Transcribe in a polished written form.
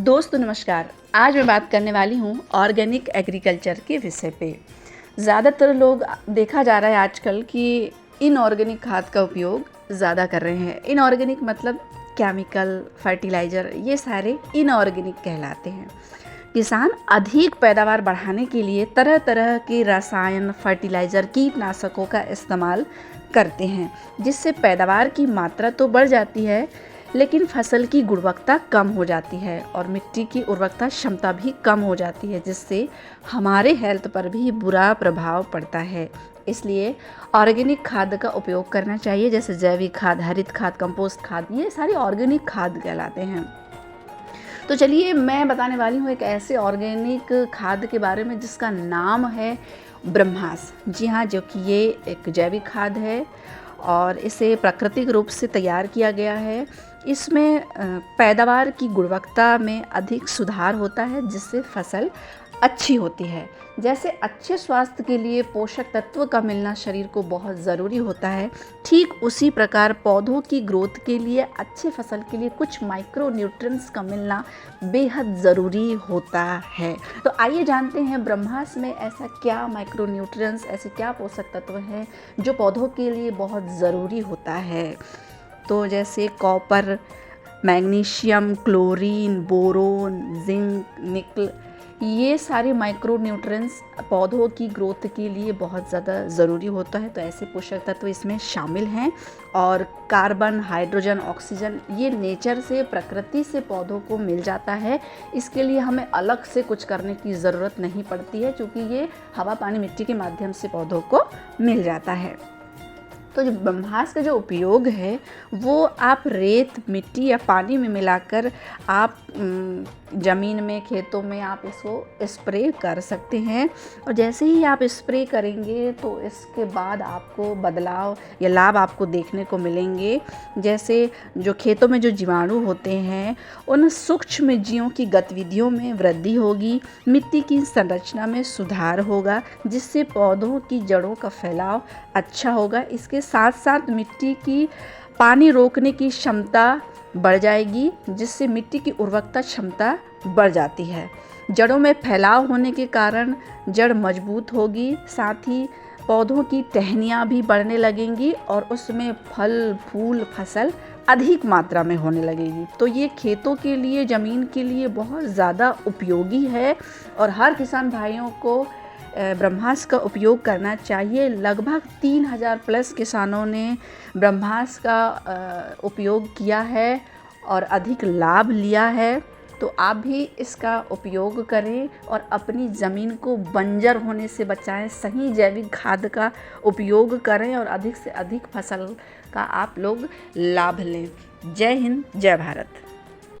दोस्तों नमस्कार। आज मैं बात करने वाली हूँ ऑर्गेनिक एग्रीकल्चर के विषय पे। ज़्यादातर लोग देखा जा रहा है आजकल कि इनऑर्गेनिक खाद का उपयोग ज़्यादा कर रहे हैं। इनऑर्गेनिक मतलब केमिकल, फर्टिलाइज़र, ये सारे इनऑर्गेनिक कहलाते हैं। किसान अधिक पैदावार बढ़ाने के लिए तरह तरह के रसायन, फर्टिलाइज़र, कीटनाशकों का इस्तेमाल करते हैं, जिससे पैदावार की मात्रा तो बढ़ जाती है लेकिन फसल की गुणवत्ता कम हो जाती है और मिट्टी की उर्वरता क्षमता भी कम हो जाती है, जिससे हमारे हेल्थ पर भी बुरा प्रभाव पड़ता है। इसलिए ऑर्गेनिक खाद का उपयोग करना चाहिए, जैसे जैविक खाद, हरित खाद, कंपोस्ट खाद, ये सारी ऑर्गेनिक खाद कहलाते हैं। तो चलिए मैं बताने वाली हूँ एक ऐसे ऑर्गेनिक खाद के बारे में जिसका नाम है ब्रह्मास्त्र। जी हाँ, जो कि ये एक जैविक खाद है और इसे प्राकृतिक रूप से तैयार किया गया है। इसमें पैदावार की गुणवत्ता में अधिक सुधार होता है, जिससे फसल अच्छी होती है। जैसे अच्छे स्वास्थ्य के लिए पोषक तत्व का मिलना शरीर को बहुत ज़रूरी होता है, ठीक उसी प्रकार पौधों की ग्रोथ के लिए, अच्छे फसल के लिए कुछ माइक्रो न्यूट्रिएंट्स का मिलना बेहद ज़रूरी होता है। तो आइए जानते हैं ब्रह्मास्त्र में ऐसा क्या माइक्रो न्यूट्रिएंट्स, ऐसे क्या पोषक तत्व हैं जो पौधों के लिए बहुत ज़रूरी होता है। तो जैसे copper, magnesium, chlorine, boron, zinc, निकल, ये सारे माइक्रो न्यूट्रिएंट्स पौधों की ग्रोथ के लिए बहुत ज़्यादा ज़रूरी होता है। तो ऐसे पोषक तत्व इसमें शामिल हैं। और कार्बन, हाइड्रोजन, ऑक्सीजन, ये नेचर से, प्रकृति से पौधों को मिल जाता है। इसके लिए हमें अलग से कुछ करने की ज़रूरत नहीं पड़ती है, क्योंकि ये हवा, पानी, मिट्टी के माध्यम से पौधों को मिल जाता है। तो जो ब्रह्मास्त्र का जो उपयोग है वो आप रेत, मिट्टी या पानी में मिलाकर आप ज़मीन में, खेतों में आप इसको स्प्रे कर सकते हैं। और जैसे ही आप स्प्रे करेंगे तो इसके बाद आपको बदलाव या लाभ आपको देखने को मिलेंगे। जैसे जो खेतों में जो जीवाणु होते हैं उन सूक्ष्म जीवों की गतिविधियों में वृद्धि होगी, मिट्टी की संरचना में सुधार होगा, जिससे पौधों की जड़ों का फैलाव अच्छा होगा। इसके साथ साथ मिट्टी की पानी रोकने की क्षमता बढ़ जाएगी, जिससे मिट्टी की उर्वरकता क्षमता बढ़ जाती है। जड़ों में फैलाव होने के कारण जड़ मजबूत होगी, साथ ही पौधों की टहनियाँ भी बढ़ने लगेंगी और उसमें फल, फूल, फसल अधिक मात्रा में होने लगेगी। तो ये खेतों के लिए, ज़मीन के लिए बहुत ज़्यादा उपयोगी है और हर किसान भाइयों को ब्रह्मास्त्र का उपयोग करना चाहिए। लगभग 3000 प्लस किसानों ने ब्रह्मास्त्र का उपयोग किया है और अधिक लाभ लिया है। तो आप भी इसका उपयोग करें और अपनी ज़मीन को बंजर होने से बचाएं। सही जैविक खाद का उपयोग करें और अधिक से अधिक फसल का आप लोग लाभ लें। जय हिंद, जय भारत।